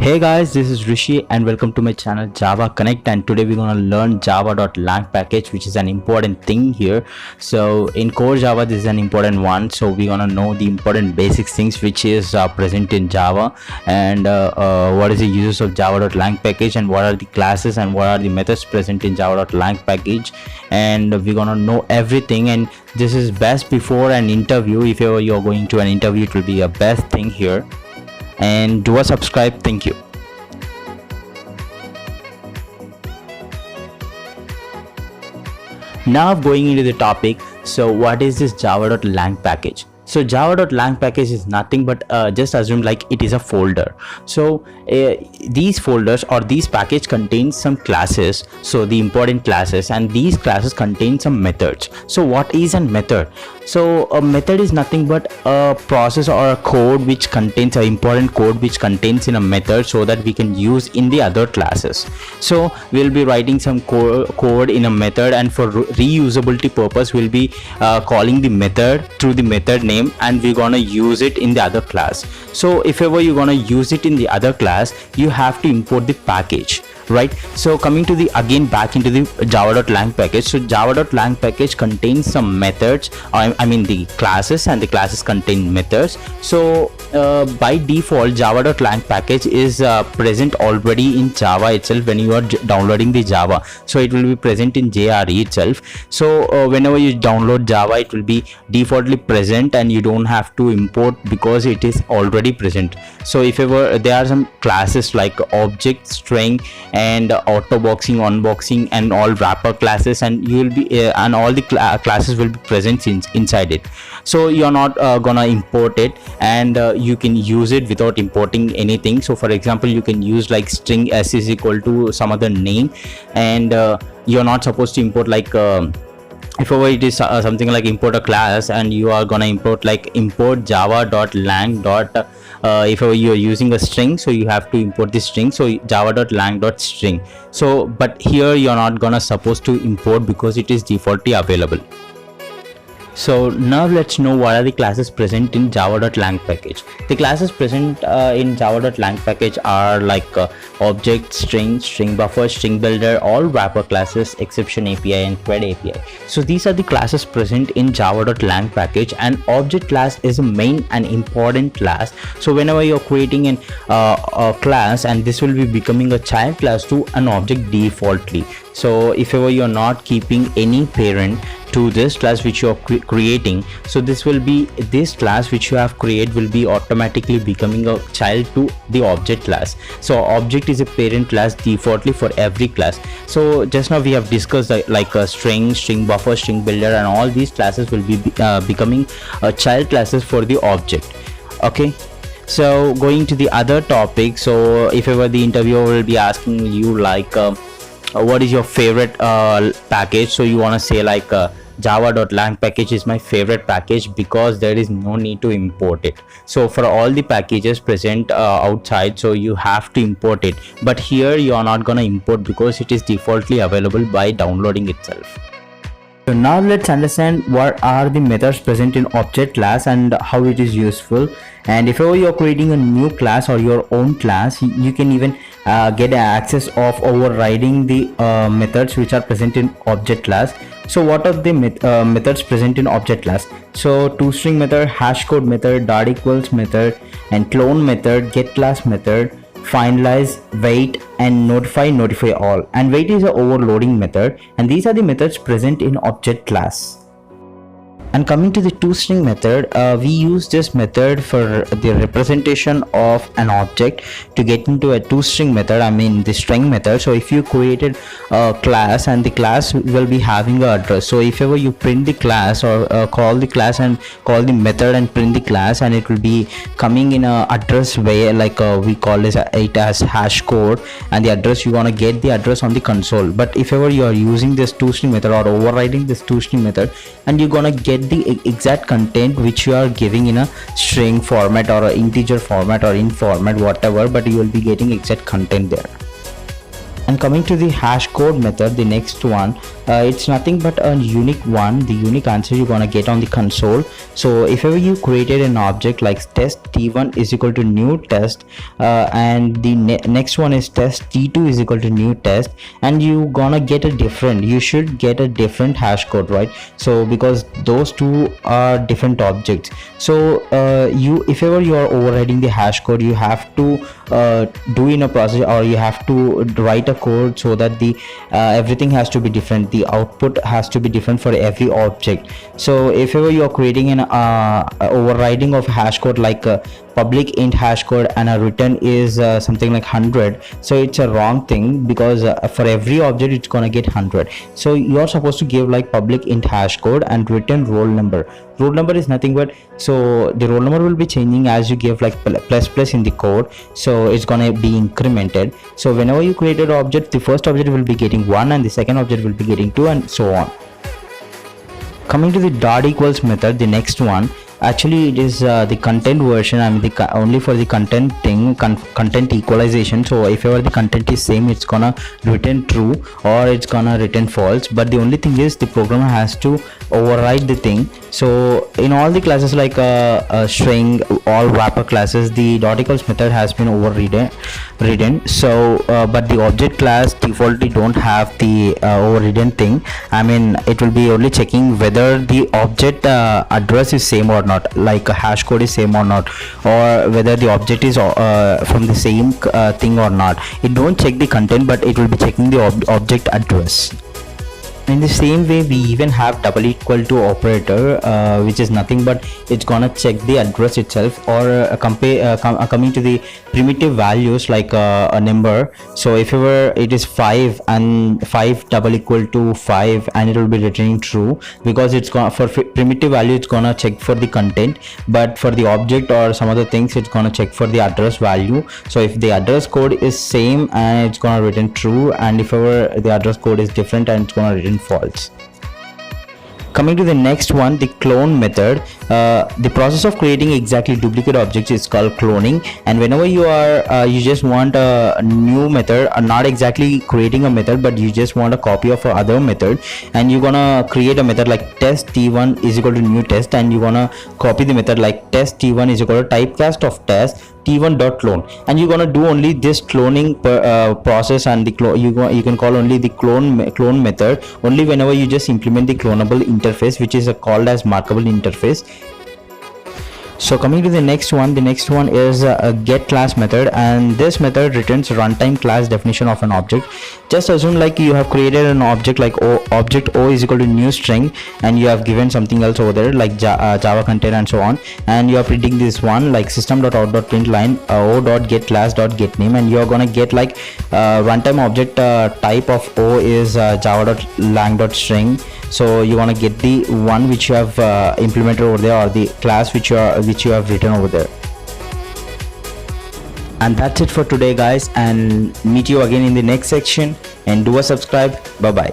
Hey guys, this is Rishi and welcome to my channel Java Connect, and today we're gonna learn java.lang package, which is an important thing here. So in core Java this is an important one, so we're gonna know the important basic things which is present in Java, and what is the uses of java.lang package, and what are the classes and what are the methods present in java.lang package, and we're gonna know everything. And this is best before an interview. If ever you're going to an interview, it will be a best thing here. And do a subscribe. Thank you. Now going into the topic, so what is this java.lang package? So java.lang package is nothing but just assume like it is a folder. So these folders or these package contains some classes, so the important classes, and these classes contain some methods. So what is a method? So a method is nothing but a process or a code which contains an important code which contains in a method, so that we can use in the other classes. So we'll be writing some code in a method, and for reusability purpose we'll be calling the method through the method name, and we're gonna use it in the other class. So if ever you're gonna use it in the other class, you have to import the package, right? So coming to the again back into the java.lang package. So java.lang package contains some methods, I mean the classes, and the classes contain methods. So by default java.lang package is present already in Java itself when you are downloading the Java. So it will be present in JRE itself. So whenever you download Java, it will be defaultly present and you don't have to import because it is already present. So if ever there are some classes like object, string, and auto boxing, unboxing, and all wrapper classes, and you will be and all the classes will be present inside it. So you're not gonna import it, and you can use it without importing anything. So for example, you can use like string s is equal to some other name, and you're not supposed to import like if ever it is something like import a class, and you are gonna import like import java.lang if ever you are using a string, so you have to import the string, so java.lang.string. So but here you're not gonna supposed to import because it is defaultly available. So now let's know what are the classes present in java.lang package. The classes present in java.lang package are like object, string, string buffer, string builder, all wrapper classes, exception API, and thread API. So these are the classes present in java.lang package, and object class is a main and important class. So whenever you're creating a class, and this will be becoming a child class to an object defaultly. So if ever you're not keeping any parent to this class which you're creating, so this class which you have created will be automatically becoming a child to the object class. So object is a parent class defaultly for every class. So just now we have discussed like a string buffer, string builder, and all these classes will be becoming child classes for the object. Okay, so going to the other topic, so if ever the interviewer will be asking you like what is your favorite package, so you want to say like java.lang package is my favorite package because there is no need to import it. So for all the packages present outside, so you have to import it, but here you are not gonna import because it is defaultly available by downloading itself. So now let's understand what are the methods present in object class and how it is useful. And if ever you're creating a new class or your own class, you can even get access of overriding the methods which are present in object class. So what are the methods present in object class? So toString method, hashcode method, dot equals method, and clone method, get class method, finalize, wait, and notify all. And wait is a overloading method, and these are the methods present in object class. And coming to the toString method, we use this method for the representation of an object to get into a toString method, I mean the string method. So if you created a class, and the class will be having an address, so if ever you print the class or call the class and call the method and print the class, and it will be coming in a address way, like we call it as hash code, and the address you want to get the address on the console. But if ever you are using this toString method or overriding this toString method, and you're gonna get the exact content which you are giving in a string format or an integer format or int format, whatever, but you will be getting exact content there. And coming to the hash code method, the next one, it's nothing but a unique one, the unique answer you're gonna get on the console. So if ever you created an object like test t1 is equal to new test, and the next one is test t2 is equal to new test, and you gonna get a different, you should get a different hash code, right? So because those two are different objects, so you, if ever you are overriding the hash code, you have to do in a process, or you have to write a code so that the everything has to be different, the output has to be different for every object. So if ever you are creating an overriding of hash code like a public int hash code and a return is something like 100, so it's a wrong thing, because for every object it's gonna get 100. So you're supposed to give like public int hash code and return roll number. Roll number is nothing but, so the roll number will be changing as you give like plus plus in the code, so it's gonna be incremented. So whenever you create an object, the first object will be getting 1 and the second object will be getting 2, and so on. Coming to the dot equals method, the next one, actually it is the content version. I mean only for the content thing, content equalization. So if ever the content is same, it's gonna return true or it's gonna return false, but the only thing is the programmer has to override the thing. So in all the classes like string, all wrapper classes, the dot equals method has been overridden. So but the object class defaultly don't have the overridden thing. I mean it will be only checking whether the object address is same or not, like a hash code is same or not, or whether the object is from the same thing or not. It don't check the content, but it will be checking the object address. In the same way, we even have double equal to operator, which is nothing but it's gonna check the address itself, or coming to the primitive values like a number. So if ever it is 5 and 5 double equal to 5, and it will be returning true, because it's gonna, for primitive value it's gonna check for the content, but for the object or some other things it's gonna check for the address value. So if the address code is same, and it's gonna return true, and if ever the address code is different, and it's gonna return false. Coming to the next one, the clone method. The process of creating exactly duplicate objects is called cloning, and whenever you are you just want a new method, not exactly creating a method, but you just want a copy of other method, and you're gonna create a method like test t1 is equal to new test, and you're gonna copy the method like test t1 is equal to typecast of test t1 dot clone, and you're gonna do only this cloning process, and the you can call only the clone method only whenever you just implement the clonable interface, which is called as markable interface. So coming to the next one is a get class method, and this method returns runtime class definition of an object. Just assume like you have created an object like object o is equal to new string, and you have given something else over there like java container and so on, and you are printing this one like system.out.println o.getClass.getName, and you are gonna get like runtime object type of o is java.lang.string. So you want to get the one which you have implemented over there, or the class which you have written over there. And that's it for today guys, and meet you again in the next section, and do a subscribe. Bye bye.